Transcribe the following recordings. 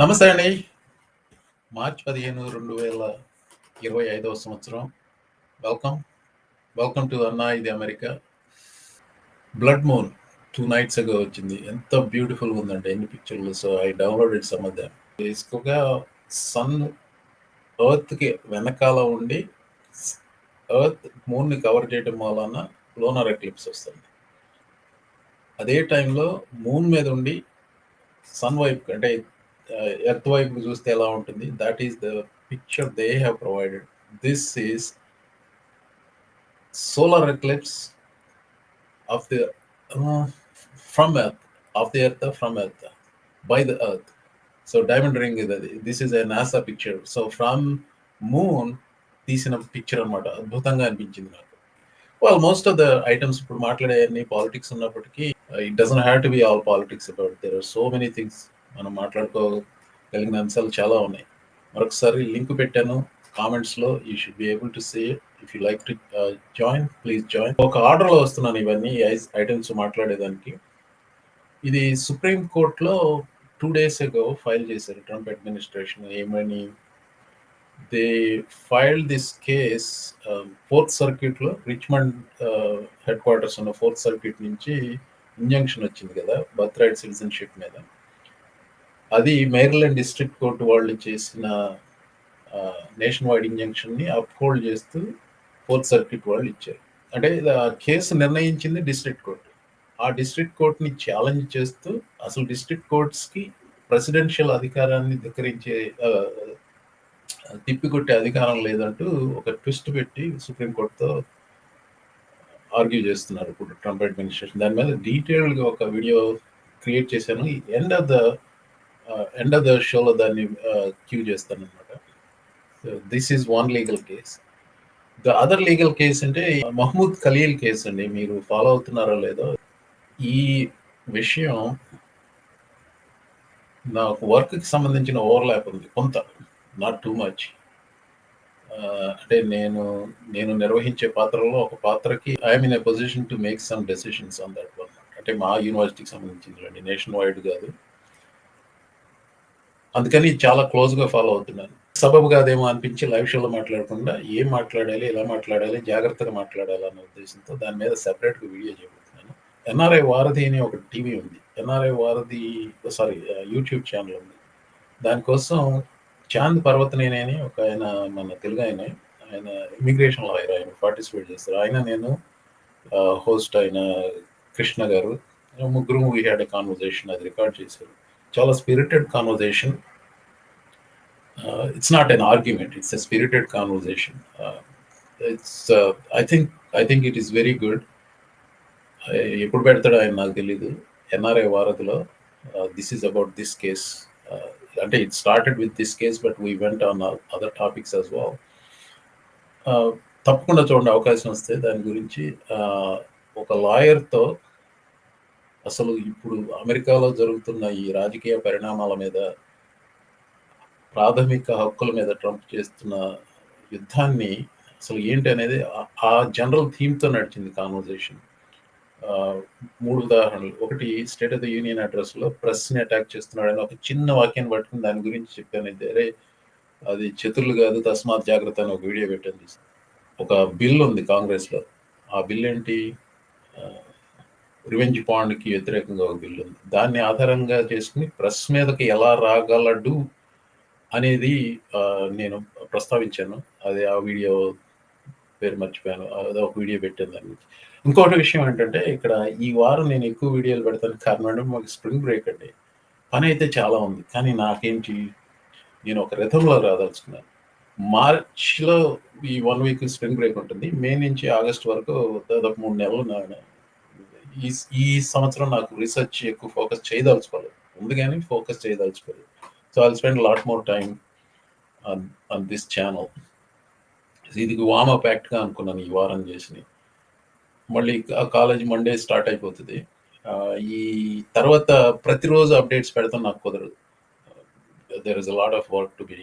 నమస్తే అండి. మార్చ్ 15, 2025 సంవత్సరం. వెల్కమ్. వెల్కమ్ టు అన్నా ఇది అమెరికా. బ్లడ్ మూన్ 2 నైట్స్ అగో వచ్చింది. ఎంత బ్యూటిఫుల్ ఉందంటే ఎన్ని పిక్చర్లు. So I downloaded some of them. బేసిక్‌గా సన్ ఎర్త్‌కి వెనకాల ఉండి ఎర్త్ మూన్‌ని కవర్ చేయడం వలన లూనర్ ఎక్లిప్స్ వస్తుంది. అదే టైంలో మూన్ మీద ఉండి సన్ వైపు అంటే ఎర్త్ వైపు చూస్తే ఎలా ఉంటుంది, that is the picture they have provided. This is solar eclipse of the from earth, of the earth, from earth, by the earth. So diamond ring is this is a NASA picture. So from moon తీసిన picture అనమాట. అద్భుతంగా అనిపించింది నాకు. Well, most of the items ఇప్పుడు మాట్లాడే politics ఉన్నప్పటికీ it doesn't have to be all politics about. There are so many things మనం మాట్లాడుకోగలిగిన అంశాలు చాలా ఉన్నాయి. మరొకసారి లింక్ పెట్టాను కామెంట్స్లో. You should be able to see it. If you like to join, please join. ఒక ఆర్డర్లో వస్తున్నాను ఇవన్నీ ఐటమ్స్ మాట్లాడేదానికి. ఇది సుప్రీం కోర్టులో 2 days ago ఫైల్ చేశారు ట్రంప్ అడ్మినిస్ట్రేషన్. ఏమని, they filed this case fourth సర్క్యూట్లో, రిచ్మండ్ హెడ్ క్వార్టర్స్ ఉన్న ఫోర్త్ సర్క్యూట్ నుంచి ఇంజంక్షన్ వచ్చింది కదా బర్త్ రైట్ సిటిజన్షిప్ మీద. అది మేరీలాండ్ డిస్ట్రిక్ట్ కోర్టు వాళ్ళు చేసిన నేషన్ వైడ్ ఇంజంక్షన్ని అప్హోల్డ్ చేస్తూ ఫోర్త్ సర్క్యూట్ వాళ్ళు ఇచ్చారు. అంటే ఆ కేసు నిర్ణయించింది డిస్ట్రిక్ట్ కోర్టు. ఆ డిస్ట్రిక్ట్ కోర్టుని ఛాలెంజ్ చేస్తూ అసలు డిస్ట్రిక్ట్ కోర్ట్స్కి ప్రెసిడెన్షియల్ అధికారాన్ని ధిక్కరించే తిప్పికొట్టే అధికారం లేదంటూ ఒక ట్విస్ట్ పెట్టి సుప్రీంకోర్టుతో ఆర్గ్యూ చేస్తున్నారు ఇప్పుడు ట్రంప్ అడ్మినిస్ట్రేషన్. దాని మీద డీటెయిల్డ్గా ఒక వీడియో క్రియేట్ చేశాను. ఎండ్ ఆఫ్ ద షోలో దాన్ని క్యూ చేస్తాను అనమాట. So this is one legal case. The other legal case అంటే మహ్మూద్ ఖలీల్ కేసు అండి. మీరు ఫాలో అవుతున్నారో లేదో. ఈ విషయం నాకు వర్క్కి సంబంధించిన ఓవర్లాప్ ఉంది కొంత, నాట్ టూ మచ్. అంటే నేను నిర్వహించే పాత్రలో ఒక పాత్రకి I'm in a position to make some decisions on that one. అంటే మా యూనివర్సిటీకి సంబంధించింది, నేషన్ వైడ్ కాదు. అందుకని చాలా క్లోజ్గా ఫాలో అవుతున్నాను. సబబు కాదేమో అనిపించి లైవ్ షోలో మాట్లాడకుండా ఏం మాట్లాడాలి, ఎలా మాట్లాడాలి, జాగ్రత్తగా మాట్లాడాలి అన్న ఉద్దేశంతో దాని మీద సెపరేట్గా వీడియో చేయబోతున్నాను. ఎన్ఆర్ఐ వారధి అని ఒక టీవీ ఉంది, ఎన్ఆర్ఐ వారధి యూట్యూబ్ ఛానల్ ఉంది. దానికోసం చాంద్ పర్వతనేని అని ఒక ఆయన, మన తెలుగు ఆయన ఇమిగ్రేషన్ లాయర్, ఆయన పార్టిసిపేట్ చేస్తారు. ఆయన, నేను, హోస్ట్ అయిన కృష్ణ గారు, ముగ్గురు వీ హ్యాడ్ ఎ కాన్వర్జేషన్. అది రికార్డ్ చేశారు. చాలా spirited conversation. It's not an argument, it's a spirited conversation. I think it is very good. ఎప్పుడు పెడతాడో ఆయన నాకు తెలీదు. ఎన్ఆర్ఐ వారధిలో this is about this case. అంటే it started with this case, but we went on other topics as well. తప్పకుండా చూడండి, అవకాశం వస్తే దాని గురించి. ఒక లాయర్తో అసలు ఇప్పుడు అమెరికాలో జరుగుతున్న ఈ రాజకీయ పరిణామాల మీద, ప్రాథమిక హక్కుల మీద ట్రంప్ చేస్తున్న యుద్ధాన్ని అసలు ఏంటి అనేది ఆ జనరల్ థీమ్తో నడిచింది కాన్వర్జేషన్. 3 ఉదాహరణలు. ఒకటి, స్టేట్ ఆఫ్ ద యూనియన్ అడ్రస్లో ప్రెస్ని అటాక్ చేస్తున్నాడని ఒక చిన్న వాక్యాన్ని పట్టుకుని దాని గురించి చెప్పాను. అరే అది చతుర్లు కాదు, తస్మాత్ జాగ్రత్త అని ఒక వీడియో పెట్టాను. ఒక బిల్ ఉంది కాంగ్రెస్లో. ఆ బిల్ ఏంటి, రివెంజ్ పాండ్కి వ్యతిరేకంగా ఒక బిల్ ఉంది. దాన్ని ఆధారంగా చేసుకుని ప్రెస్ మీదకి ఎలా రాగలడు అనేది నేను ప్రస్తావించాను. అది ఆ వీడియో పేరు మర్చిపోయాను, అదే ఒక వీడియో పెట్టాను దాని గురించి. ఇంకోటి విషయం ఏంటంటే, ఇక్కడ ఈ వారం నేను ఎక్కువ వీడియోలు పెడతానికి కారణం అంటే, మాకు స్ప్రింగ్ బ్రేక్ అండి. పని అయితే చాలా ఉంది, కానీ నాకేంటి, నేను ఒక రిథంలో రాదలుచుకున్నాను. మార్చ్లో ఈ 1 week స్ప్రింగ్ బ్రేక్ ఉంటుంది. మే నుంచి ఆగస్ట్ వరకు దాదాపు 3 నెలలు ఈ సంవత్సరం నాకు రీసెర్చ్ ఎక్కువ ఫోకస్ చేయదలుచుకోలేదు. ఉంది కానీ ఫోకస్ చేయదలుచుకోలేదు. So I'll spend lot more time on this channel. ఇది వార్మప్ యాక్ట్గా అనుకున్నాను ఈ వారం చేసి. మళ్ళీ కాలేజ్ మండే స్టార్ట్ అయిపోతుంది. ఈ తర్వాత ప్రతిరోజు అప్డేట్స్ పెడతాం నాకు కుదరదు. There is a lot of work to be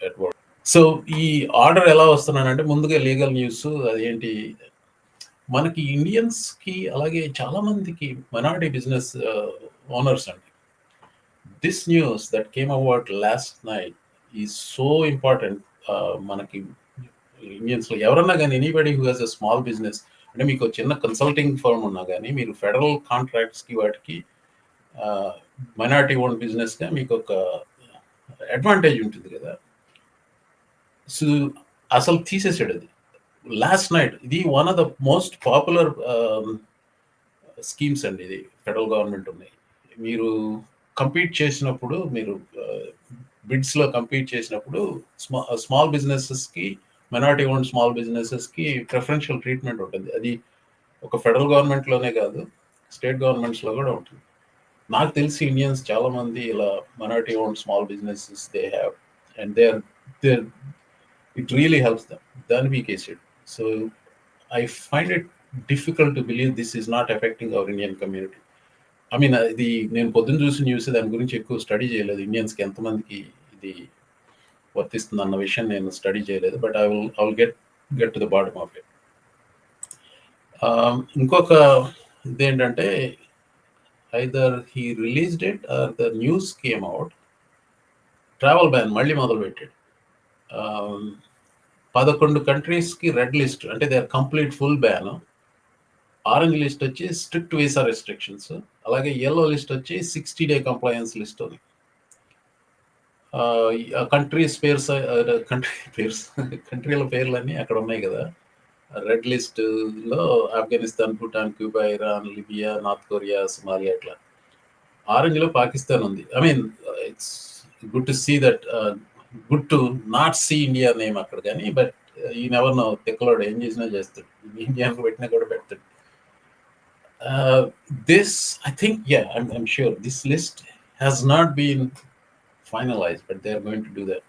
at work. So ఈ ఆర్డర్ ఎలా వస్తున్నానంటే, ముందుగా లీగల్ న్యూస్. అదేంటి, మనకి ఇండియన్స్కి అలాగే చాలామందికి మైనారిటీ బిజినెస్ ఓనర్స్ అండి, this news that came about last night is so important. మనకి ఇండియన్స్ లో ఎవరన్నా కానీ anybody who has a small business, అంటే మీకు చిన్న కన్సల్టింగ్ ఫర్మ్ ఉన్నా కానీ మీరు ఫెడరల్ కాంట్రాక్ట్స్ కి వాటికి మైనారిటీ ఓన్ బిజినెస్ గా మీకు ఒక అడ్వాంటేజ్ ఉంటుంది కదా. సో అసలు తీసేసాడు అది లాస్ట్ నైట్. ఇది one of the most popular schemes అండి. ఇది ఫెడరల్ గవర్నమెంట్ ఉన్నాయి. మీరు కంపీట్ చేసినప్పుడు, మీరు బిడ్స్ లో కంపీట్ చేసినప్పుడు స్మాల్ బిజినెసెస్ కి, మైనారిటీ ఓన్ స్మాల్ బిజినెసెస్ కి ప్రిఫరెన్షియల్ ట్రీట్మెంట్ ఉంటుంది. అది ఒక ఫెడరల్ గవర్నమెంట్ లోనే కాదు, స్టేట్ గవర్నమెంట్స్ లో కూడా ఉంటుంది. నాకు తెలిసి ఇండియన్స్ చాలా మంది ఇలా minority own small businesses they have, and they it really helps them. దాన్ని పీకేసాడు. So I find it difficult to believe this is not affecting our Indian community. I mean ఇది నేను పొద్దున్న చూసి న్యూస్, దాని గురించి ఎక్కువ స్టడీ చేయలేదు. ఇండియన్స్కి ఎంతమందికి ఇది వర్తిస్తుంది అన్న విషయం నేను స్టడీ చేయలేదు. But I will get to the bottom of it. ఇంకొక ఇదేంటంటే, either he released it or the news came out, travel ban మళ్ళీ మొదలు పెట్టాడు. 11 కంట్రీస్కి రెడ్ లిస్ట్, అంటే they are complete full ban. Orange list వచ్చి స్ట్రిక్ట్ వీసా రెస్ట్రిక్షన్స్, అలాగే yellow list వచ్చి 60-day కంప్లయన్స్ లిస్ట్ ఉంది. కంట్రీస్ పేర్స్, కంట్రీల పేర్లన్నీ అక్కడ ఉన్నాయి కదా. రెడ్ లిస్ట్ లో Afghanistan, Bhutan, Cuba, Iran, Libya, North Korea, Somalia ఇట్లా. ఆరెంజ్ లో పాకిస్తాన్ ఉంది. I mean it's good to see that, good to not see India name అక్కడ. కానీ బట్ ఈ నెవర్ నో, తెక్కలోడు ఏం చేసినా చేస్తాడు, ఇండియాకు పెట్టినా కూడా పెడతాడు. This, I think, yeah, I'm sure this list has not been finalized, but they are going to do that.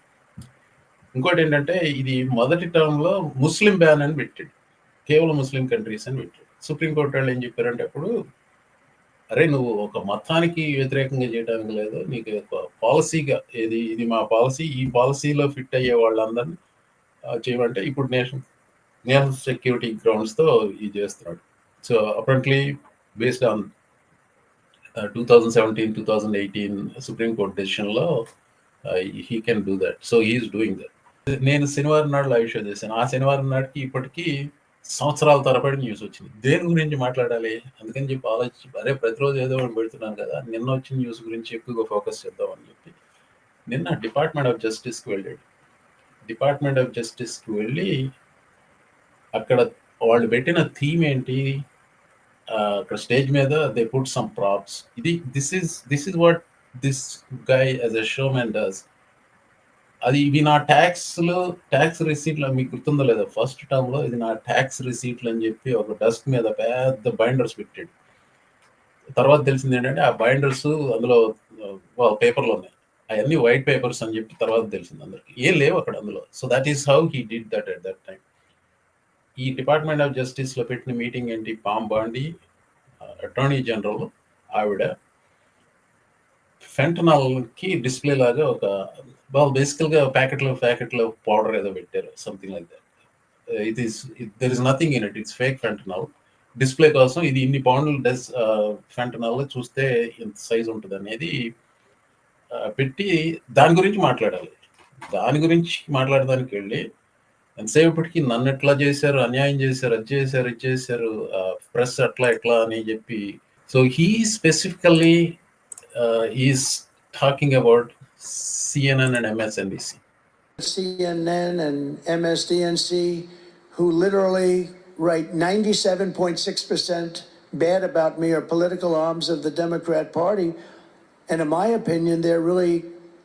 ఇంకోటి ఏంటంటే, ఇది మొదటి టర్మ్ లో ముస్లిం బ్యాన్ అని పెట్టాడు, కేవలం ముస్లిం కంట్రీస్ అని పెట్టాడు. సుప్రీంకోర్టు వాళ్ళు ఏం చెప్పారంటే అప్పుడు, అరే నువ్వు ఒక మతానికి వ్యతిరేకంగా చేయడానికి లేదు, నీకు ఒక పాలసీగా ఇది మా పాలసీ, ఈ పాలసీలో ఫిట్ అయ్యే వాళ్ళందరినీ చేయమంటే ఇప్పుడు నేషనల్ సెక్యూరిటీ గ్రౌండ్స్ తో ఇది చేస్తున్నాడు. So apparently based on 2017-2018 Supreme Court decision law, he can do that. So he is doing that. నేను శనివారం నాడు లైవ్ షో చేశాను. ఆ శనివారం నాటికి ఇప్పటికీ సంవత్సరాల తరబడి న్యూస్ వచ్చింది. దేని గురించి మాట్లాడాలి అందుకని చెప్పి ఆలోచించి, అరే ప్రతిరోజు ఏదో ఒకటి పెడుతున్నాను కదా, నిన్న వచ్చిన న్యూస్ గురించి ఎక్కువగా ఫోకస్ చేద్దామని చెప్పి నిన్న డిపార్ట్మెంట్ ఆఫ్ జస్టిస్కి వెళ్ళాడు. డిపార్ట్మెంట్ ఆఫ్ జస్టిస్కి వెళ్ళి అక్కడ వాళ్ళు పెట్టిన థీమ్ ఏంటి, అక్కడ స్టేజ్ మీద they put some props. This is what this guy as a showman does. అది ఇవి నా ట్యాక్స్ రిసీట్లు, మీకు గుర్తుందో లేదా, ఫస్ట్ టర్మ్ లో ఇది నా ట్యాక్స్ రిసీట్లు అని చెప్పి ఒక డెస్క్ మీద పెద్ద బైండర్స్ పెట్టాడు. తర్వాత తెలిసింది ఏంటంటే ఆ బైండర్స్ అందులో పేపర్లు ఉన్నాయి, అవన్నీ వైట్ పేపర్స్ అని చెప్పి తర్వాత తెలిసింది అందరికి, ఏం లేవు అక్కడ అందులో. So that is how he did that at that time. ఈ డిపార్ట్మెంట్ ఆఫ్ జస్టిస్ లో పెట్టిన మీటింగ్ ఏంటి, పామ్ బాండి అటార్నీ జనరల్ ఆవిడ ఫెంటనాల్ కి డిస్ప్లే లాగా ఒక బేసికల్ గా ప్యాకెట్లో పౌడర్ ఏదో పెట్టారు, something like that. There is nothing in it, it's fake fentanyl. Display కోసం ఇది ఇన్ని పౌండ్లు ఫెంటనాల్ చూస్తే ఎంత సైజ్ ఉంటుంది అనేది పెట్టి దాని గురించి మాట్లాడాలి. దాని గురించి మాట్లాడడానికి వెళ్ళి ఎంతసేపటికి నన్ను ఎట్లా చేశారు, అన్యాయం చేశారు, అది చేశారు, ఇది చేశారు, ప్రెస్ అట్లా ఎట్లా అని చెప్పి. So he specifically is talking about CNN and MSNBC. CNN and MSDNC, who literally write 97.6% bad about me, are political arms of the Democrat Party. And in my opinion, they're really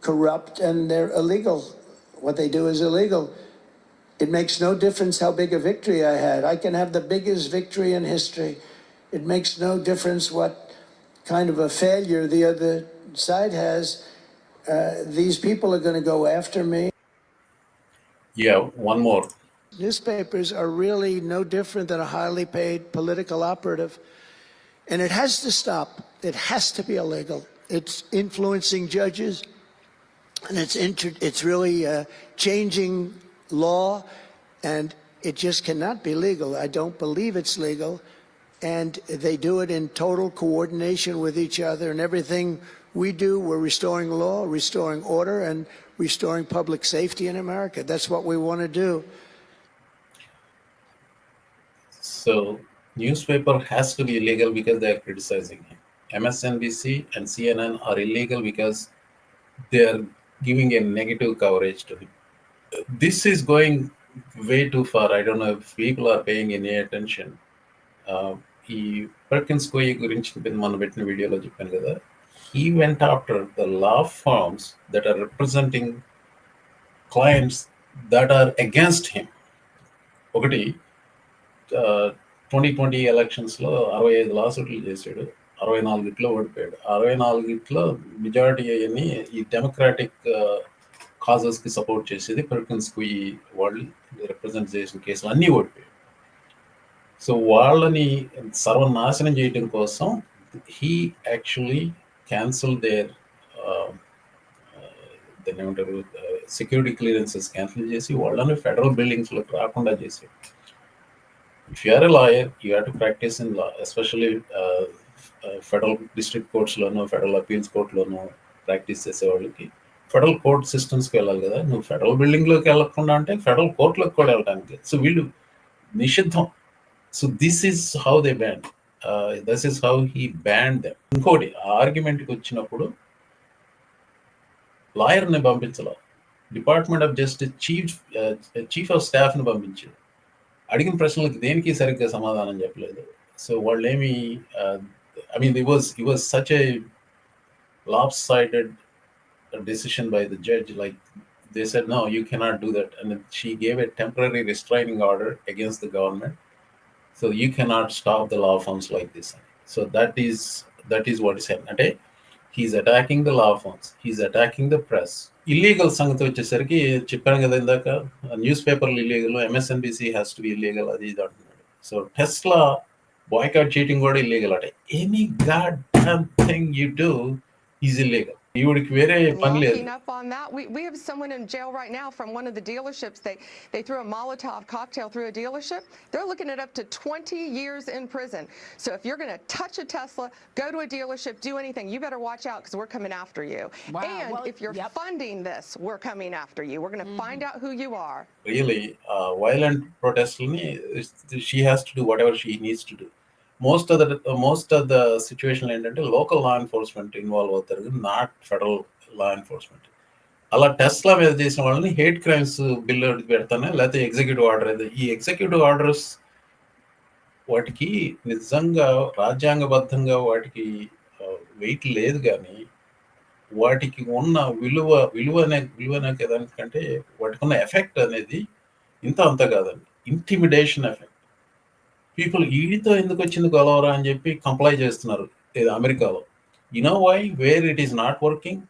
corrupt and they're illegal. What they do is illegal. It makes no difference how big a victory I had. I can have the biggest victory in history. It makes no difference what kind of a failure the other side has. These people are going to go after me. Yeah, one more. Newspapers are really no different than a highly paid political operative. And it has to stop. It has to be illegal. It's influencing judges. And it's really changing law. And it just cannot be legal. I don't believe it's legal. And they do it in total coordination with each other, and everything we do, we're restoring law, restoring order, and restoring public safety in America. That's what we want to do. So newspaper has to be illegal because they are criticizing him. MSNBC and CNN are illegal because they are giving a negative coverage to him. This is going way too far. I don't know if people are paying any attention. ఈ పర్కిన్స్ కోయి గురించి మనం పెట్టిన వీడియోలో చెప్పాను కదా, he went after the law firms that are representing clients that are against him. ఒకటి 2020 ఎలక్షన్స్లో 65 లాసూట్లు చేశాడు, 64 ఓడిపోయాడు. 64 మెజారిటీ అవన్నీ ఈ డెమోక్రాటిక్ కాజెస్కి సపోర్ట్ చేసేది పర్కిన్స్ కోయి వాళ్ళు రిప్రజెంట్ చేసిన కేసులు అన్నీ ఓడిపోయాడు. సో వాళ్ళని సర్వనాశనం చేయడం కోసం హీ యాక్చువల్లీ క్యాన్సిల్ దేర్ దాన్ని ఏమంటారు సెక్యూరిటీ క్లియరెన్సెస్ క్యాన్సిల్ చేసి వాళ్ళని ఫెడరల్ బిల్డింగ్స్లోకి రాకుండా చేశాడు. If you are a lawyer, you have to practice in law, especially federal district కోర్ట్స్లోనూ ఫెడరల్ అపీల్స్ కోర్టులోనూ ప్రాక్టీస్ చేసే వాళ్ళకి ఫెడరల్ కోర్ట్ సిస్టమ్స్కి వెళ్ళాలి కదా. నువ్వు ఫెడరల్ బిల్డింగ్లోకి వెళ్ళకుండా అంటే ఫెడరల్ కోర్టులోకి కూడా వెళ్ళడానికి. సో వీళ్ళు నిషిద్ధం. So this is how they ban, this is how he ban them. ఇంకోటి ఆర్గ్యుమెంట్కి వచ్చినప్పుడు లాయర్ని పంపించాలి, department of justice chief of స్టాఫ్ని పంపించారు. అడిగిన ప్రశ్నలకు దేనికి సరిగ్గా సమాధానం చెప్పలేదు. సో వాళ్ళు ఏమి I mean it was such a lopsided decision by the judge. Like they said, no, you cannot do that, and she gave a temporary restraining order against the government. So you cannot stop the law firms like this. So that is what is happening. అంటే he's attacking the law firms, he's attacking the press. Illegal సంగతి వచ్చేసరికి చెప్పాను కదా ఇందాక, news పేపర్లు illegal, MSNBC has to be illegal, అది ఇది అంటున్నాడు. సో టెస్లా బాయ్కాట్ చేయటం కూడా ఇల్లీగల్. అంటే any god damn thing you do is illegal. ఈవిడికి వేరే పని లేదు. Up on that, we have someone in jail right now from one of the dealerships. They threw a Molotov cocktail through a dealership. They're looking at up to 20 years in prison. So if you're going to touch a Tesla, go to a dealership, do anything, you better watch out because we're coming after you. Wow. And well, if you're funding this, we're coming after you. We're going to find out who you are. Really, violent protests, she has to do whatever she needs to do. most of the situation ఏంటంటే local law enforcement involve అవుతారు, not federal law enforcement. అలా Tesla మీద చేసిన వాళ్ళని hate crimes bill పెడతానే, లేకపోతే executive order. ఈ executive orders వాటికి నిజంగా రాజ్యాంగబద్ధంగా వాటికి వెయిట్ లేదు, కానీ వాటికి ఉన్న విలువ దానికంటే వాటికి ఉన్న ఎఫెక్ట్ అనేది ఇంత అంత కాదండి. Intimidation effect. పీపుల్ ఈడితో ఎందుకు వచ్చింది గొలవరా అని చెప్పి కంప్లై చేస్తున్నారు అమెరికాలో. You know why? Where it is not working?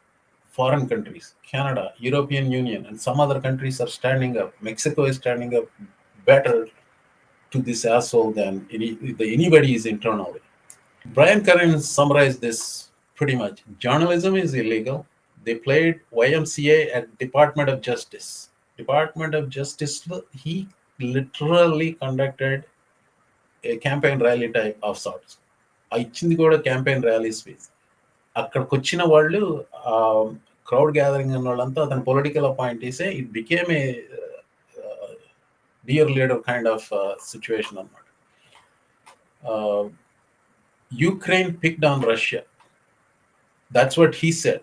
Foreign countries, Canada, European Union and some other countries are standing up. Mexico is standing up better to this asshole than anybody is internally. Brian Karen summarized this pretty much. Journalism is illegal. They played YMCA at Department of Justice. Department of Justice, he literally conducted a campaign rally type of sorts. ఇచ్చింది కూడా campaign rally speech. అక్కడికి వచ్చిన వాళ్ళు crowd gathering అన్న వాళ్ళంతా అతను political అపాయింటీసే. It became a dear leader kind of situation అన్నమాట. Ukraine picked on Russia. That's what he said.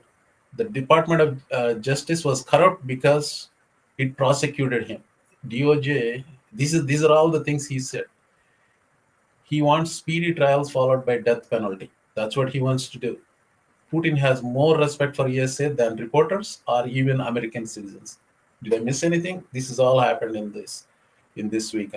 The Department of Justice was corrupt because it prosecuted him. DOJ, these are all the things he said. He wants speedy trials followed by death penalty. That's what he wants to do. Putin has more respect for USA than reporters or even American citizens. Did I miss anything? This has all happened in this week.